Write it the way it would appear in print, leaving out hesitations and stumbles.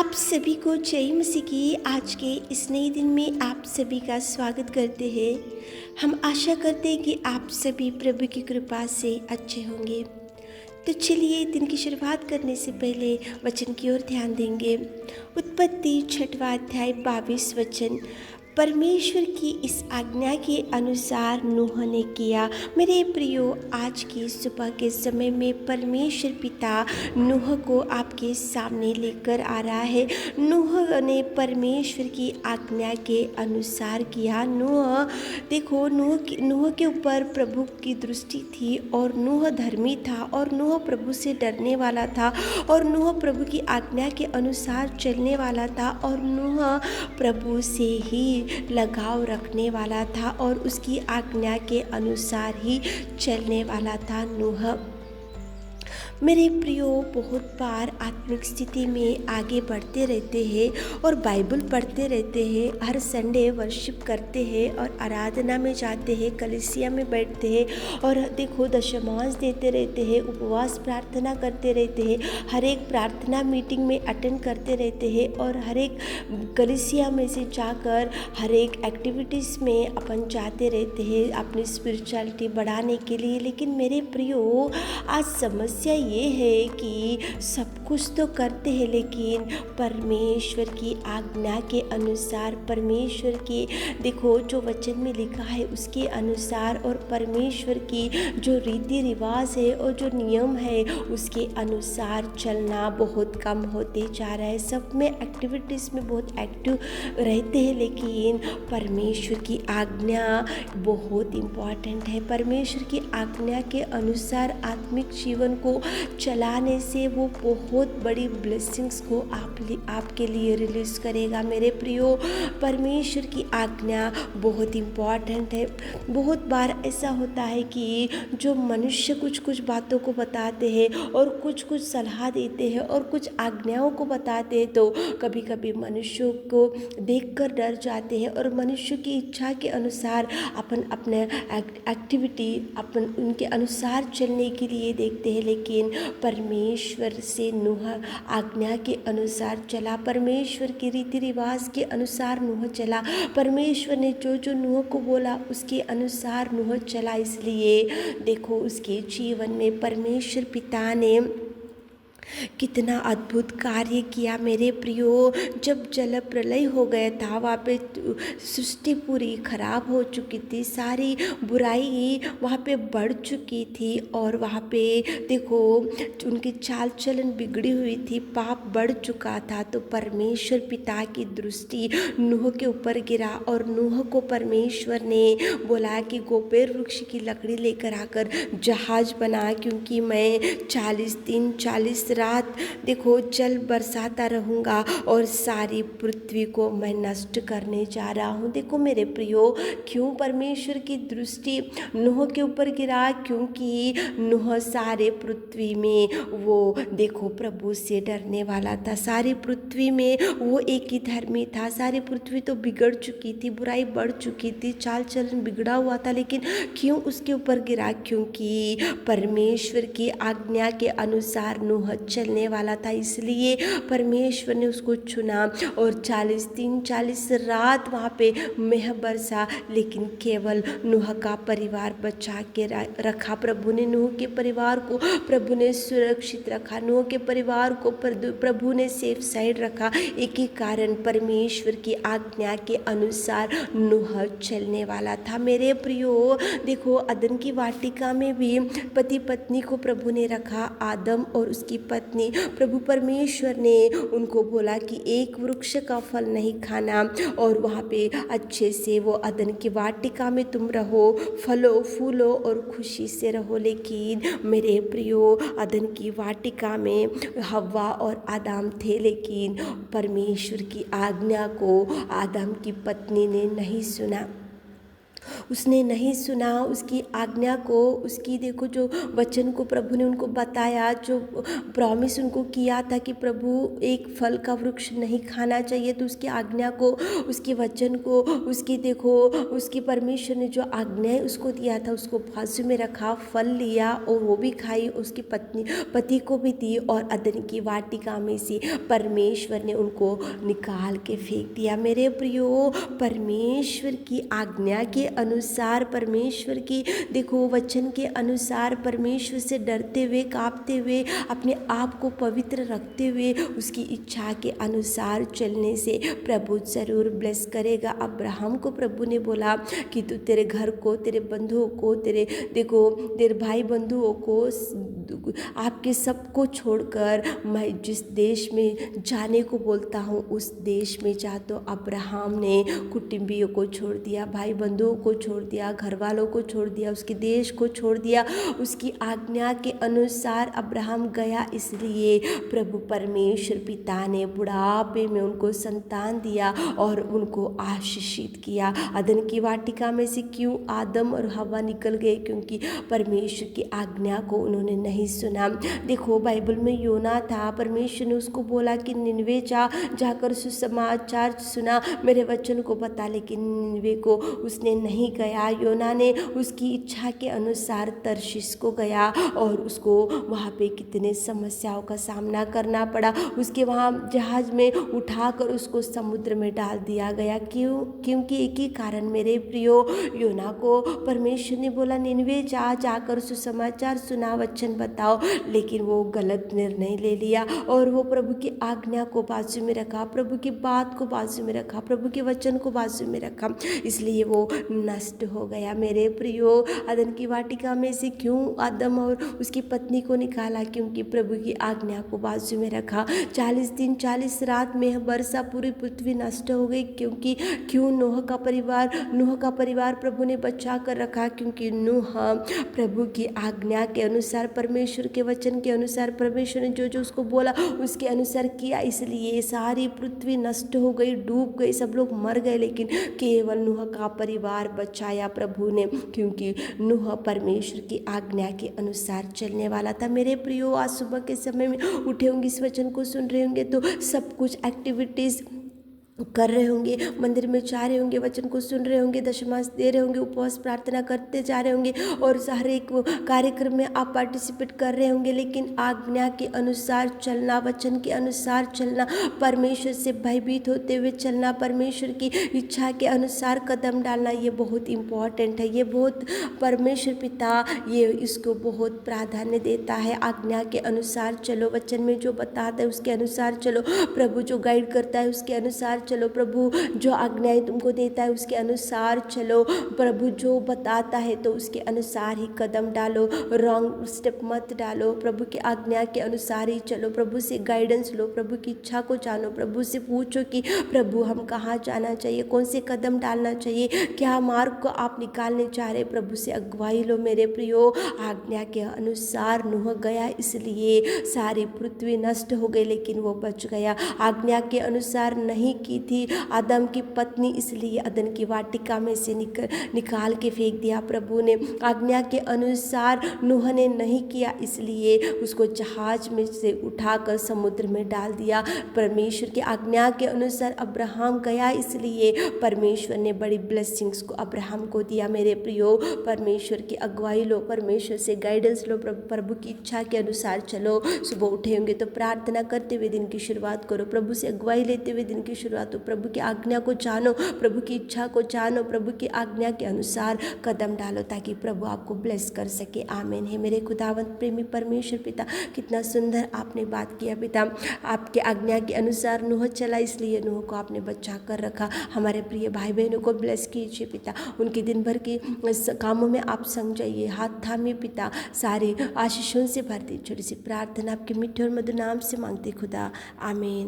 आप सभी को जय मसीह की आज के इस नए दिन में आप सभी का स्वागत करते हैं। हम आशा करते हैं कि आप सभी प्रभु की कृपा से अच्छे होंगे। तो चलिए दिन की शुरुआत करने से पहले वचन की ओर ध्यान देंगे। उत्पत्ति 6वां अध्याय 22 वचन। परमेश्वर की इस आज्ञा के अनुसार नूह ने किया। मेरे प्रियो, आज की सुबह के समय में परमेश्वर पिता नूह को आपके सामने लेकर आ रहा है। नूह ने परमेश्वर की आज्ञा के अनुसार किया। देखो, नूह के ऊपर प्रभु की दृष्टि थी और नूह धर्मी था और नूह प्रभु से डरने वाला था और नूह प्रभु की आज्ञा के अनुसार चलने वाला था और नूह प्रभु से ही लगाव रखने वाला था और उसकी आज्ञा के अनुसार ही चलने वाला था नूह। मेरे प्रियो, बहुत बार आत्मिक स्थिति में आगे बढ़ते रहते हैं और बाइबल पढ़ते रहते हैं, हर संडे वर्शिप करते हैं और आराधना में जाते हैं, कलीसिया में बैठते हैं और देखो दशमांश देते रहते हैं, उपवास प्रार्थना करते रहते हैं, हर एक प्रार्थना मीटिंग में अटेंड करते रहते हैं और हर एक कलीसिया में से जाकर हर एक एक्टिविटीज़ में अपन जाते रहते हैं अपनी स्पिरिचुअलिटी बढ़ाने के लिए। लेकिन मेरे प्रियो, आज समस्या ये है कि सब कुछ तो करते हैं लेकिन परमेश्वर की आज्ञा के अनुसार, परमेश्वर की देखो जो वचन में लिखा है उसके अनुसार और परमेश्वर की जो रीति रिवाज है और जो नियम है उसके अनुसार चलना बहुत कम होते जा रहा है। सब में एक्टिविटीज़ में बहुत एक्टिव रहते हैं लेकिन परमेश्वर की आज्ञा बहुत इम्पॉर्टेंट है। परमेश्वर की आज्ञा के अनुसार आत्मिक जीवन को चलाने से वो बहुत बड़ी ब्लेसिंग्स को आपके लिए रिलीज करेगा। मेरे प्रियो, परमेश्वर की आज्ञा बहुत इम्पॉर्टेंट है। बहुत बार ऐसा होता है कि जो मनुष्य कुछ कुछ बातों को बताते हैं और कुछ कुछ सलाह देते हैं और कुछ आज्ञाओं को बताते हैं तो कभी कभी मनुष्यों को देखकर डर जाते हैं और मनुष्य की इच्छा के अनुसार अपन अपने एक्टिविटी अपन उनके अनुसार चलने के लिए देखते हैं। लेकिन परमेश्वर से नूह आज्ञा के अनुसार चला, परमेश्वर के रीति रिवाज के अनुसार नूह चला, परमेश्वर ने जो जो नूह को बोला उसके अनुसार नूह चला। इसलिए देखो उसके जीवन में परमेश्वर पिता ने कितना अद्भुत कार्य किया। मेरे प्रियो, जब जल प्रलय हो गया था वहाँ पे सृष्टि पूरी खराब हो चुकी थी, सारी बुराई वहाँ पे बढ़ चुकी थी और वहाँ पे देखो उनकी चाल चलन बिगड़ी हुई थी, पाप बढ़ चुका था। तो परमेश्वर पिता की दृष्टि नूह के ऊपर गिरा और नूह को परमेश्वर ने बोला कि गोपेर वृक्ष की लकड़ी लेकर आकर जहाज बना, क्योंकि मैं 40 दिन 40 रात देखो जल बरसाता रहूँगा और सारी पृथ्वी को मैं नष्ट करने जा रहा हूँ। देखो मेरे प्रियो, क्यों परमेश्वर की दृष्टि नूह के ऊपर गिरा? क्योंकि नूह सारे पृथ्वी में वो देखो प्रभु से डरने वाला था, सारी पृथ्वी में वो एक ही धर्मी था। सारी पृथ्वी तो बिगड़ चुकी थी, बुराई बढ़ चुकी थी, चाल चलन बिगड़ा हुआ था, लेकिन क्यों उसके ऊपर गिरा? क्योंकि परमेश्वर की आज्ञा के अनुसार नूह चलने वाला था। इसलिए परमेश्वर ने उसको चुना और 40 दिन 40 रात वहाँ पे मेह बरसा, लेकिन केवल नूह का परिवार बचा के रखा। प्रभु ने नूह के परिवार को प्रभु ने सुरक्षित रखा, नूह के परिवार को प्रभु ने सेफ साइड रखा। एक ही कारण, परमेश्वर की आज्ञा के अनुसार नूह चलने वाला था। मेरे प्रियो, देखो अदन की वाटिका में भी पति पत्नी को प्रभु ने रखा, आदम और उसकी पत्नी। प्रभु परमेश्वर ने उनको बोला कि एक वृक्ष का फल नहीं खाना और वहाँ पे अच्छे से वो अदन की वाटिका में तुम रहो, फलो फूलो और खुशी से रहो। लेकिन मेरे प्रियो, अदन की वाटिका में हव्वा और आदम थे, लेकिन परमेश्वर की आज्ञा को आदम की पत्नी ने नहीं सुना। उसने नहीं सुना उसकी आज्ञा को, उसकी देखो जो वचन को प्रभु ने उनको बताया, जो प्रॉमिस उनको किया था कि प्रभु एक फल का वृक्ष नहीं खाना चाहिए, तो उसकी आज्ञा को, उसके वचन को, उसकी देखो उसकी परमेश्वर ने जो आज्ञाएं उसको दिया था उसको बाजू में रखा, फल लिया और वो भी खाई, उसकी पति को भी दी और अदन की वाटिका में से परमेश्वर ने उनको निकाल के फेंक दिया। मेरे प्रियो, परमेश्वर की आज्ञा के अनुसार, परमेश्वर की देखो वचन के अनुसार, परमेश्वर से डरते हुए, कांपते हुए, अपने आप को पवित्र रखते हुए, उसकी इच्छा के अनुसार चलने से प्रभु जरूर ब्लेस करेगा। अब्राहम को प्रभु ने बोला कि तू तेरे घर को, तेरे बंधुओं को, तेरे भाई बंधुओं को, आपके सबको छोड़कर मैं जिस देश में जाने को बोलता हूँ उस देश में जा। तो अब्राहम ने कुटुंबियों को छोड़ दिया, भाई बंधुओं को छोड़ दिया, घर वालों को छोड़ दिया, उसके देश को छोड़ दिया, उसकी आज्ञा के अनुसार अब्राहम गया। इसलिए प्रभु परमेश्वर पिता ने बुढ़ापे में उनको संतान दिया और उनको आशीषित किया। अदन की वाटिका में से क्यों आदम और हवा निकल गए? क्योंकि परमेश्वर की आज्ञा को उन्होंने नहीं सुना। देखो बाइबल में योना था, परमेश्वर ने उसको बोला कि निनवे जाकर सुसमाचार सुना, मेरे वचन को बता, लेकिन निनवे को उसने नहीं गया। योना ने उसकी इच्छा के अनुसार तर्शीश को गया और उसको वहाँ पे कितने समस्याओं का सामना करना पड़ा। उसके वहाँ जहाज में उठाकर उसको समुद्र में डाल दिया गया। क्योंकि एक ही कारण मेरे प्रियो, योना को परमेश्वर ने बोला निनवे जाकर सुसमाचार सुना, वचन बताओ, लेकिन वो गलत निर्णय ले लिया और वो प्रभु की आज्ञा को बाजू में रखा, प्रभु की बात को बाजू में रखा, प्रभु के वचन को बाजू में रखा, इसलिए वो नष्ट हो गया। मेरे प्रियो, अदन की वाटिका में से क्यों आदम और उसकी पत्नी को निकाला? क्योंकि प्रभु की आज्ञा को बाजू में रखा। 40 दिन 40 रात में वर्षा पूरी पृथ्वी नष्ट हो गई। क्यों नूह का परिवार प्रभु ने बचा कर रखा, क्योंकि नूह प्रभु की आज्ञा के अनुसार, परमेश्वर के वचन के अनुसार, परमेश्वर ने जो उसको बोला उसके अनुसार किया। इसलिए सारी पृथ्वी नष्ट हो गई, डूब गई, सब लोग मर गए, लेकिन केवल नूह का परिवार बचाया प्रभु ने, क्योंकि नूह परमेश्वर की आज्ञा के अनुसार चलने वाला था। मेरे प्रियो, आज सुबह के समय में उठे होंगे, इस वचन को सुन रहे होंगे तो सब कुछ एक्टिविटीज़ कर रहे होंगे, मंदिर में जा रहे होंगे, वचन को सुन रहे होंगे, दशमांश दे रहे होंगे, उपवास प्रार्थना करते जा रहे होंगे और हर एक कार्यक्रम में आप पार्टिसिपेट कर रहे होंगे, लेकिन आज्ञा के अनुसार चलना, वचन के अनुसार चलना, परमेश्वर से भयभीत होते हुए चलना, परमेश्वर की इच्छा के अनुसार कदम डालना, ये बहुत इम्पॉर्टेंट है। ये बहुत परमेश्वर पिता ये इसको बहुत प्राधान्य देता है। आज्ञा के अनुसार चलो, वचन में जो बताता है उसके अनुसार चलो, प्रभु जो गाइड करता है उसके अनुसार चलो, प्रभु जो आज्ञाएं तुमको देता है उसके अनुसार चलो, प्रभु जो बताता है तो उसके अनुसार ही कदम डालो, रॉन्ग स्टेप मत डालो, प्रभु की आज्ञा के अनुसार ही चलो, प्रभु से गाइडेंस लो, प्रभु की इच्छा को जानो, प्रभु से पूछो कि प्रभु हम कहाँ जाना चाहिए, कौन से कदम डालना चाहिए, क्या मार्ग को आप निकालने चाह रहे, प्रभु से अगुवाई लो। मेरे प्रियो, आज्ञा के अनुसार नूह गया, इसलिए सारी पृथ्वी नष्ट हो गई, लेकिन वो बच गया। आज्ञा के अनुसार नहीं की थी आदम की पत्नी, इसलिए अदन की वाटिका में से निकाल के फेंक दिया प्रभु ने। आज्ञा के अनुसार नूह ने नहीं किया, इसलिए उसको जहाज में से उठाकर समुद्र में डाल दिया। परमेश्वर की आज्ञा के अनुसार अब्राहम गया, इसलिए परमेश्वर ने बड़ी ब्लेसिंग्स को अब्राहम को दिया। मेरे प्रियो, परमेश्वर की अगुवाई लो, परमेश्वर से गाइडेंस लो, प्रभु की इच्छा के अनुसार चलो। सुबह उठे होंगे तो प्रार्थना करते हुए दिन की शुरुआत करो, प्रभु से अगुवाई लेते हुए दिन की शुरुआत हो, प्रभु की आज्ञा को जानो, प्रभु की इच्छा को जानो, प्रभु की आज्ञा के अनुसार कदम डालो, ताकि प्रभु आपको ब्लेस कर सके। आमीन। है मेरे खुदावंत प्रेमी परमेश्वर पिता, कितना सुंदर आपने बात किया पिता। आपके आज्ञा के अनुसार नूह चला, इसलिए नूह को आपने बचा कर रखा। हमारे प्रिय भाई बहनों को ब्लेस कीजिए पिता, उनके दिन भर के कामों में आप संग जाइए, हाथ थामिए पिता, सारे आशीषों से भर दी। छोटी सी प्रार्थना आपके मीठे और मधुर नाम से मांगते खुदा, आमीन।